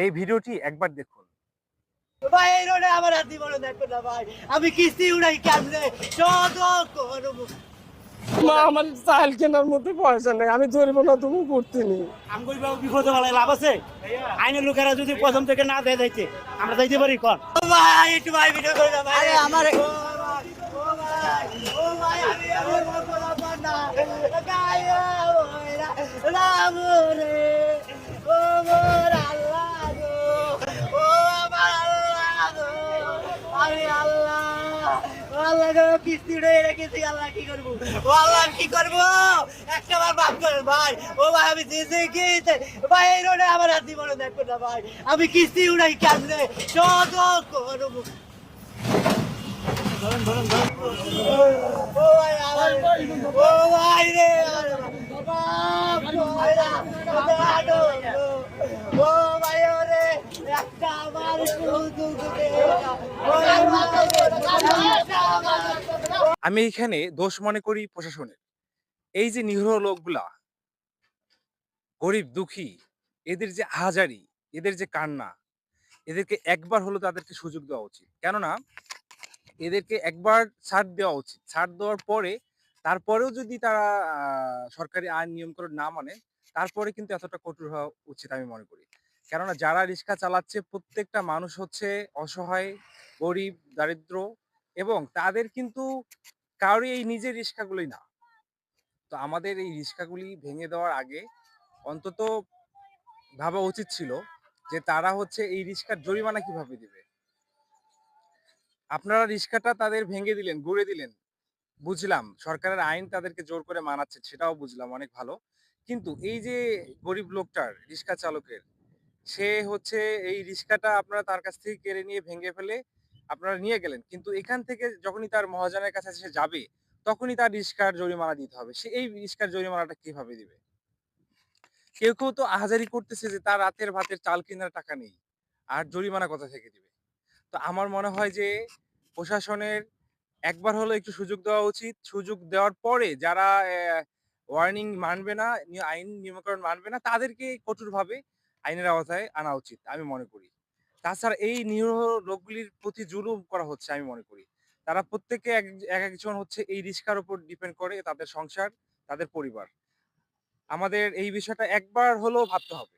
এই ভিডিওটি একবার দেখুন। ভাই এই রোডে আমার হাতি বড় দেখো না ভাই, আমি কিস্তি উড়াই কেমনে শত করব। মা আমার চাল কেনার মতো পয়সা নেই, আমি ধরবো না, তুমি পড়তে নি আমগুই বাবু বিপদে বলে লাভ আছে? আইনের লোকেরা যদি প্রথম থেকে না দেয় যাইতে আমরা যাইতে পারি কোন? ও ভাই একটু ভাই ভিডিও করে দাও ভাই। আরে আমার ও ভাই আমি আমার মত না গায়া ওরা রাম রে ও মোর আল্লাহ গো, ও আমার আল্লাহ গো, আমি আল্লাহ আল্লাহ গো কিস্তি উড়ে রেখেছি, আল্লাহ কি করবো? ও আল্লাহ কি করবো? একটা বার মাফ করেন ভাই। ও ভাই আমি যেতে গিয়েছে ভাই এই রোডে আমার হাতি বড় দেখো না ভাই, আমি কিস্তি উড়াই কেমনে শত করবো। ধরেন ধরেন ধরেন। ও ভাই আমার ও ভাই রে বাপ ভাই রা দাদু ও ভাই ওরে একটা আমার সুযোগ দে। আমি এখানে দোষ মনে করি প্রশাসনের। এই যে নিরীহ লোকগুলা, গরিব দুঃখী, এদের যে আহাজারি, এদের যে কান্না, এদেরকে একবার হলো তাদেরকে সুযোগ দেওয়া উচিত। কেননা এদেরকে একবার ছাড় দেওয়া উচিত। ছাড় দেওয়ার পরে তারপরেও যদি তারা সরকারি আইন নিয়মকানুন না মানে, তারপরে কিন্তু এতটা কঠোর হওয়া উচিত আমি মনে করি। কেননা যারা রিক্সা চালাচ্ছে প্রত্যেকটা মানুষ হচ্ছে অসহায়, গরিব, দারিদ্র, এবং তাদের কিন্তু কারোরই এই নিজের রিক্সাগুলোই না। তো আমাদের এই রিক্সাগুলি ভেঙে দেওয়ার আগে অন্তত ভাবা উচিত ছিল যে তারা হচ্ছে এই রিক্সার জরিমানা কিভাবে দিবে। আপনারা রিক্সাটা তাদের ভেঙে দিলেন, গুঁড়ে দিলেন, বুঝলাম সরকারের আইন তাদেরকে জোর করে মানাচ্ছে, সেটাও বুঝলাম, অনেক ভালো। কিন্তু এই যে গরিব লোকটার, রিক্সা চালকের, সে হচ্ছে এই রিক্সাটা আপনারা তার কাছ থেকে কেড়ে নিয়ে ভেঙে ফেলে আপনারা নিয়ে গেলেন, কিন্তু এখান থেকে যখনই তার মহাজনের কাছে সে যাবে তখনই তার রিক্সার জরিমানা দিতে হবে। সে এই রিক্সার জরিমানাটা কিভাবে দিবে? কেউ কেউ তো আহাজারি করতেছে যে তার রাতের ভাতের চাল কেনার টাকা নেই, আর জরিমানা কোথা থেকে দিবে? তো আমার মনে হয় যে প্রশাসনের একবার হলো একটু সুযোগ দেওয়া উচিত। সুযোগ দেওয়ার পরে যারা ওয়ার্নিং মানবে না, আইন নিয়মকানুন মানবে না, তাদেরকে কঠোরভাবে আইনের আওতায় আনা উচিত আমি মনে করি। তাছাড়া এই নিরীহ লোকগুলির প্রতি জুলুম করা হচ্ছে আমি মনে করি। তারা প্রত্যেকে একজন হচ্ছে এই রিক্সার উপর ডিপেন্ড করে তাদের সংসার, তাদের পরিবার। আমাদের এই বিষয়টা একবার হলেও ভাবতে হবে।